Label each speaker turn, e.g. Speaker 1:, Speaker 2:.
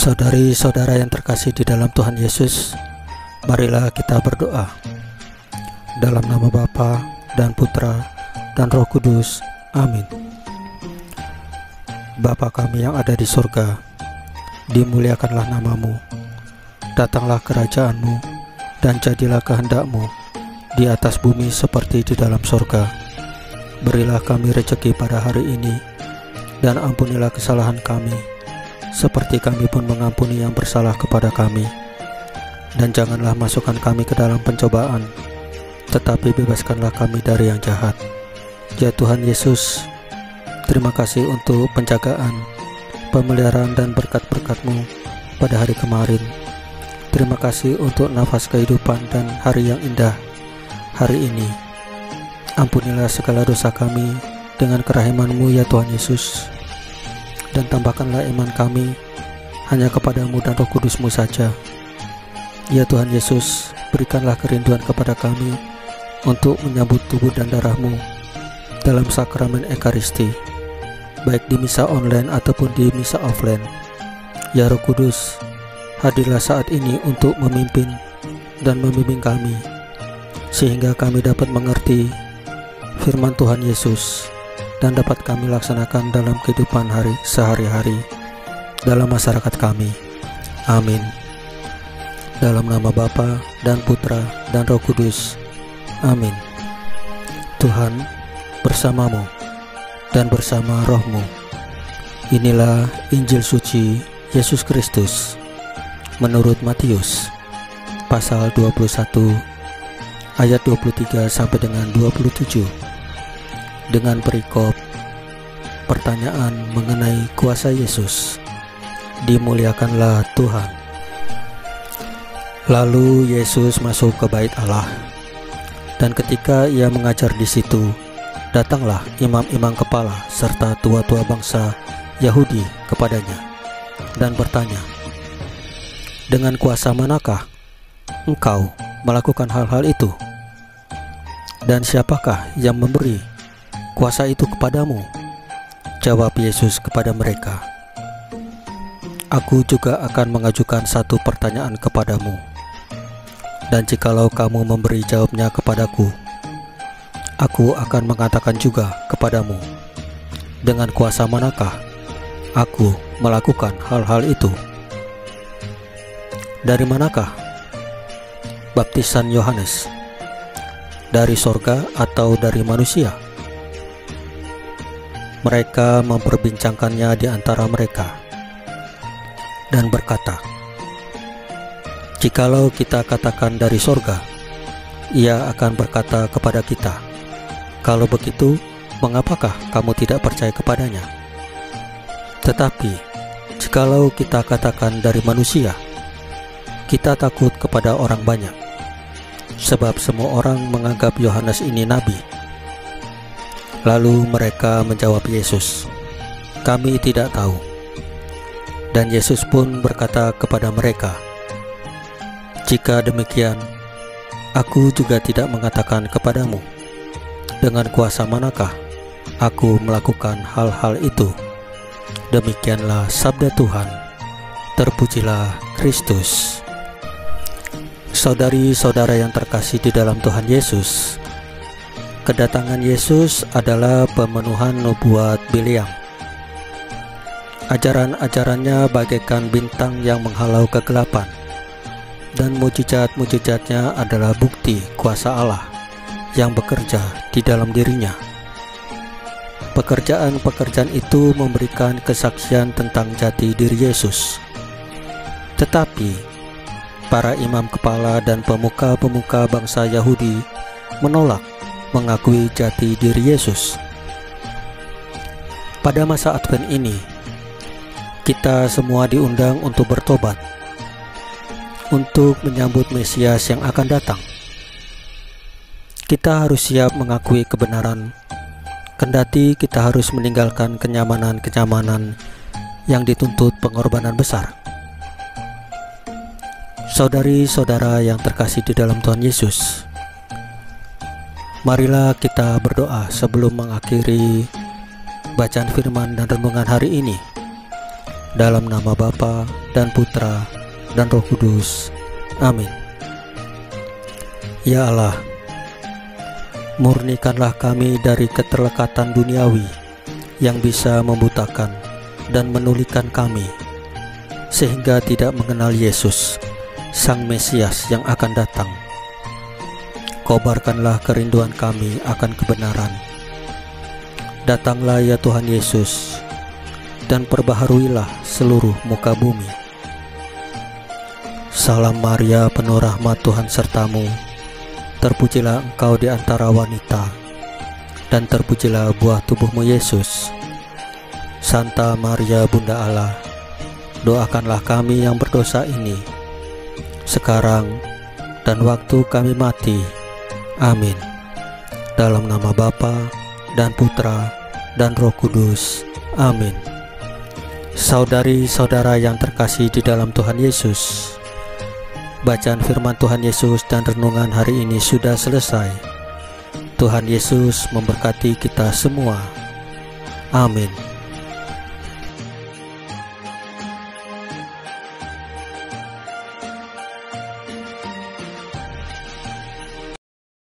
Speaker 1: Saudari-saudara yang terkasih di dalam Tuhan Yesus, marilah kita berdoa. Dalam nama Bapa dan Putra dan Roh Kudus. Amin. Bapa kami yang ada di surga, dimuliakanlah namamu. Datanglah kerajaan-Mu, dan jadilah kehendak-Mu di atas bumi seperti di dalam surga. Berilah kami rezeki pada hari ini, dan ampunilah kesalahan kami, seperti kami pun mengampuni yang bersalah kepada kami. Dan janganlah masukkan kami ke dalam pencobaan, tetapi bebaskanlah kami dari yang jahat. Ya Tuhan Yesus, terima kasih untuk penjagaan, pemeliharaan dan berkat-berkat-Mu pada hari kemarin. Terima kasih untuk nafas kehidupan dan hari yang indah hari ini. Ampunilah segala dosa kami dengan kerahiman-Mu ya Tuhan Yesus, dan tambahkanlah iman kami hanya kepada-Mu dan Roh Kudus-Mu saja. Ya Tuhan Yesus, berikanlah kerinduan kepada kami untuk menyambut tubuh dan darah-Mu dalam sakramen Ekaristi, baik di misa online ataupun di misa offline. Ya Roh Kudus, hadirlah saat ini untuk memimpin dan membimbing kami, sehingga kami dapat mengerti firman Tuhan Yesus dan dapat kami laksanakan dalam kehidupan sehari-hari dalam masyarakat kami. Amin. Dalam nama Bapa dan Putra dan Roh Kudus. Amin. Tuhan bersamamu dan bersama rohmu. Inilah Injil suci Yesus Kristus menurut Matius pasal 21 ayat 23 sampai dengan 27, dengan perikop pertanyaan mengenai kuasa Yesus. Dimuliakanlah Tuhan. Lalu Yesus masuk ke bait Allah, dan ketika ia mengajar di situ, datanglah imam-imam kepala serta tua-tua bangsa Yahudi kepadanya dan bertanya, "Dengan kuasa manakah Engkau melakukan hal-hal itu? Dan siapakah yang memberi kuasa itu kepadamu?" Jawab Yesus kepada mereka, "Aku juga akan mengajukan satu pertanyaan kepadamu, dan jikalau kamu memberi jawabnya kepadaku, aku akan mengatakan juga kepadamu, dengan kuasa manakah aku melakukan hal-hal itu. Dari manakah baptisan Yohanes? Dari sorga atau dari manusia?" Mereka memperbincangkannya di antara mereka dan berkata, "Jikalau kita katakan dari sorga, ia akan berkata kepada kita, 'Kalau begitu, mengapakah kamu tidak percaya kepadanya?' Tetapi jikalau kita katakan dari manusia, kita takut kepada orang banyak, sebab semua orang menganggap Yohanes ini nabi." Lalu mereka menjawab Yesus, "Kami tidak tahu." Dan Yesus pun berkata kepada mereka, "Jika demikian, aku juga tidak mengatakan kepadamu, dengan kuasa manakah aku melakukan hal-hal itu." Demikianlah sabda Tuhan. Terpujilah Kristus. Saudari-saudara yang terkasih di dalam Tuhan Yesus, kedatangan Yesus adalah pemenuhan nubuat Bileam. Ajaran-ajarannya bagaikan bintang yang menghalau kegelapan, dan mujizat-mujizatnya adalah bukti kuasa Allah yang bekerja di dalam dirinya. Pekerjaan-pekerjaan itu memberikan kesaksian tentang jati diri Yesus. Tetapi para imam kepala dan pemuka-pemuka bangsa Yahudi menolak mengakui jati diri Yesus. Pada masa Advent ini, kita semua diundang untuk bertobat, untuk menyambut Mesias yang akan datang. Kita harus siap mengakui kebenaran, kendati kita harus meninggalkan kenyamanan-kenyamanan yang dituntut pengorbanan besar. Saudari-saudara yang terkasih di dalam Tuhan Yesus, marilah kita berdoa sebelum mengakhiri bacaan firman dan renungan hari ini. Dalam nama Bapa dan Putra dan Roh Kudus. Amin. Ya Allah, murnikanlah kami dari keterlekatan duniawi yang bisa membutakan dan menulikan kami, sehingga tidak mengenal Yesus, Sang Mesias yang akan datang. Kobarkanlah kerinduan kami akan kebenaran. Datanglah ya Tuhan Yesus, dan perbaharuilah seluruh muka bumi. Salam Maria, penuh rahmat, Tuhan sertamu. Terpujilah engkau di antara wanita, dan terpujilah buah tubuhmu Yesus. Santa Maria Bunda Allah, doakanlah kami yang berdosa ini, sekarang dan waktu kami mati. Amin. Dalam nama Bapa dan Putra dan Roh Kudus. Amin. Saudari-saudara yang terkasih di dalam Tuhan Yesus, bacaan firman Tuhan Yesus dan renungan hari ini sudah selesai. Tuhan Yesus memberkati kita semua. Amin.